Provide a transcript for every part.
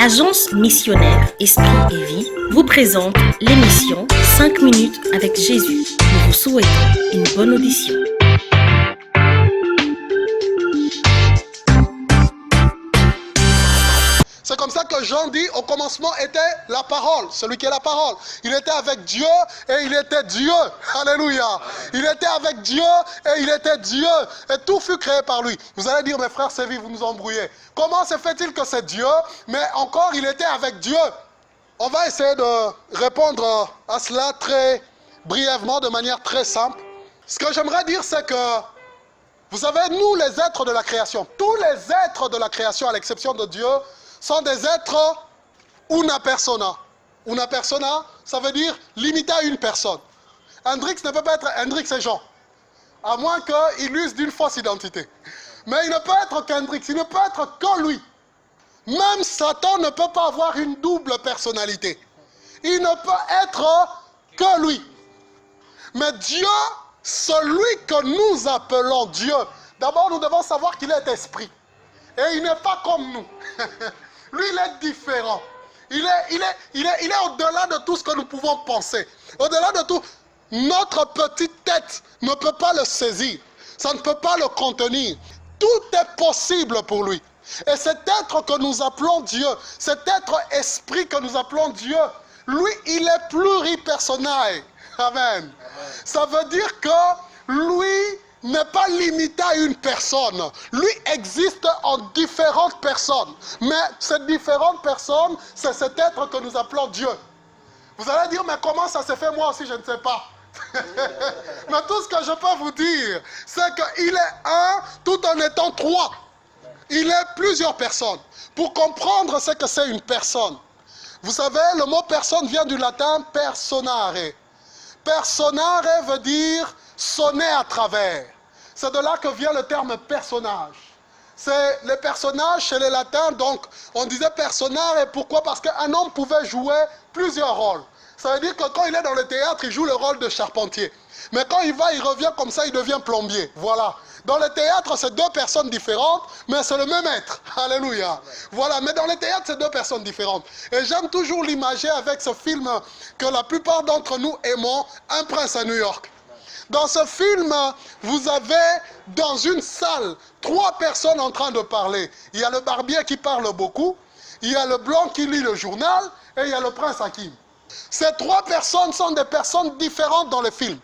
L'agence missionnaire Esprit et Vie vous présente l'émission 5 minutes avec Jésus. Nous vous souhaitons une bonne audition. C'est comme ça que Jean dit, au commencement était la parole, celui qui est la parole. Il était avec Dieu et il était Dieu. Alléluia. Il était avec Dieu et il était Dieu. Et tout fut créé par lui. Vous allez dire, mes frères, c'est vie, vous nous embrouillez. Comment se fait-il que c'est Dieu, mais encore il était avec Dieu? On va essayer de répondre à cela très brièvement, de manière très simple. Ce que j'aimerais dire, c'est que, vous savez, nous les êtres de la création, tous les êtres de la création, à l'exception de Dieu, sont des êtres una persona. Una persona, ça veut dire limité à une personne. Hendrix ne peut pas être Hendrix et Jean, à moins qu'il use d'une fausse identité. Mais il ne peut être qu'Hendrix, il ne peut être que lui. Même Satan ne peut pas avoir une double personnalité. Il ne peut être que lui. Mais Dieu, celui que nous appelons Dieu, d'abord nous devons savoir qu'il est esprit. Et il n'est pas comme nous. Lui, il est différent. Il est au-delà de tout ce que nous pouvons penser. Au-delà de tout. Notre petite tête ne peut pas le saisir. Ça ne peut pas le contenir. Tout est possible pour lui. Et cet être que nous appelons Dieu, cet être esprit que nous appelons Dieu, lui, il est pluripersonnel. Amen. Ça veut dire que lui n'est pas limité à une personne. Lui existe en différentes personnes. Mais ces différentes personnes, c'est cet être que nous appelons Dieu. Vous allez dire, mais comment ça se fait? Moi aussi, je ne sais pas. Mais tout ce que je peux vous dire, c'est qu'il est un tout en étant trois. Il est plusieurs personnes. Pour comprendre ce que c'est une personne, vous savez, le mot personne vient du latin personare. Personare veut dire sonner à travers. C'est de là que vient le terme personnage. C'est les personnages chez les latins, donc on disait personnare. Et pourquoi? Parce qu'un homme pouvait jouer plusieurs rôles. Ça veut dire que quand il est dans le théâtre, il joue le rôle de charpentier. Mais quand il va, il revient comme ça, il devient plombier. Voilà. Dans le théâtre, c'est deux personnes différentes, mais c'est le même être. Alléluia. Voilà. Mais dans le théâtre, c'est deux personnes différentes. Et j'aime toujours l'imager avec ce film que la plupart d'entre nous aimons, Un prince à New York. Dans ce film, vous avez dans une salle 3 personnes en train de parler. Il y a le barbier qui parle beaucoup, il y a le blanc qui lit le journal, et il y a le prince Hakim. Ces 3 personnes sont des personnes différentes dans le film.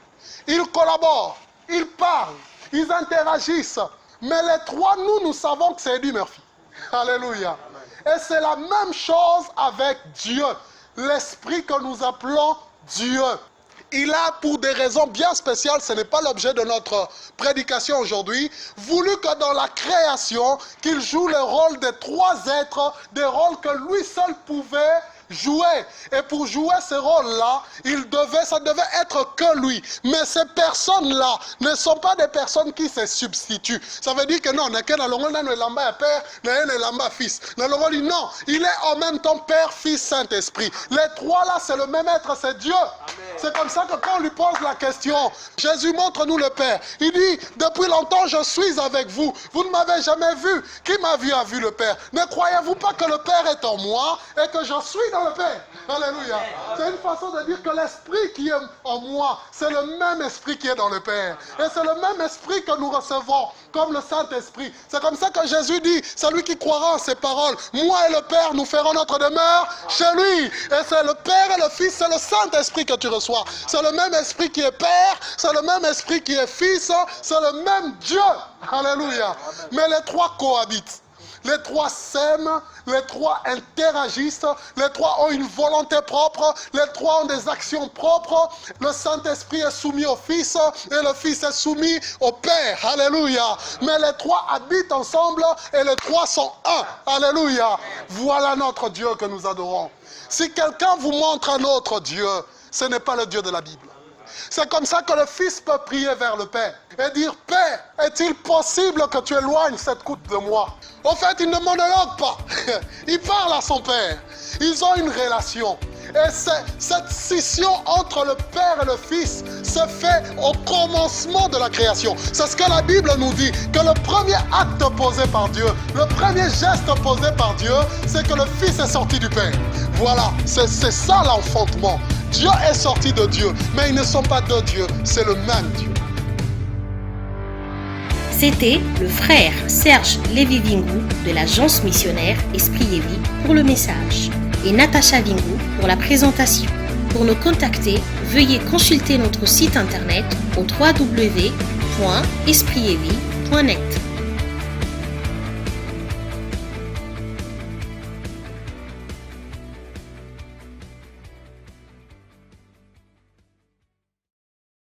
Ils collaborent, ils parlent, ils interagissent. Mais les 3, nous savons que c'est Eddie Murphy. Alléluia. Et c'est la même chose avec Dieu. L'esprit que nous appelons Dieu. Il a, pour des raisons bien spéciales, ce n'est pas l'objet de notre prédication aujourd'hui, voulu que dans la création, qu'il joue le rôle des 3 êtres, des rôles que lui seul pouvait jouer. Et pour jouer ce rôle-là, ça devait être que lui. Mais ces personnes-là ne sont pas des personnes qui se substituent. Ça veut dire que non, fils. Non, il est en même temps Père, Fils, Saint-Esprit. Les 3 là, c'est le même être, c'est Dieu. C'est comme ça que quand on lui pose la question, Jésus, montre-nous le Père. Il dit, depuis longtemps je suis avec vous. Vous ne m'avez jamais vu. Qui m'a vu a vu le Père. Ne croyez-vous pas que le Père est en moi et que je suis dans le Père? Alléluia. C'est une façon de dire que l'esprit qui est en moi, c'est le même esprit qui est dans le Père. Et c'est le même esprit que nous recevons, comme le Saint-Esprit. C'est comme ça que Jésus dit, celui qui croira en ses paroles, moi et le Père, nous ferons notre demeure chez lui. Et c'est le Père et le Fils, c'est le Saint-Esprit que tu reçois. C'est le même esprit qui est Père, c'est le même esprit qui est Fils, c'est le même Dieu. Alléluia. Mais les 3 cohabitent. Les 3 s'aiment, les 3 interagissent, les 3 ont une volonté propre, les 3 ont des actions propres. Le Saint-Esprit est soumis au Fils et le Fils est soumis au Père. Alléluia. Mais les 3 habitent ensemble et les 3 sont un. Alléluia. Voilà notre Dieu que nous adorons. Si quelqu'un vous montre un autre Dieu, ce n'est pas le Dieu de la Bible. C'est comme ça que le Fils peut prier vers le Père et dire, Père, est-il possible que tu éloignes cette coupe de moi? En fait, il ne monologue pas. Il parle à son Père. Ils ont une relation. Et cette scission entre le Père et le Fils se fait au commencement de la création. C'est ce que la Bible nous dit, que le premier acte posé par Dieu, le premier geste posé par Dieu, c'est que le Fils est sorti du Père. Voilà, c'est ça l'enfantement. Dieu est sorti de Dieu, mais ils ne sont pas de Dieu, c'est le même Dieu. C'était le frère Serge Lévy-Vingou de l'agence missionnaire Esprit et Vie pour le message et Natacha Vingou pour la présentation. Pour nous contacter, veuillez consulter notre site internet au www.espritevie.net.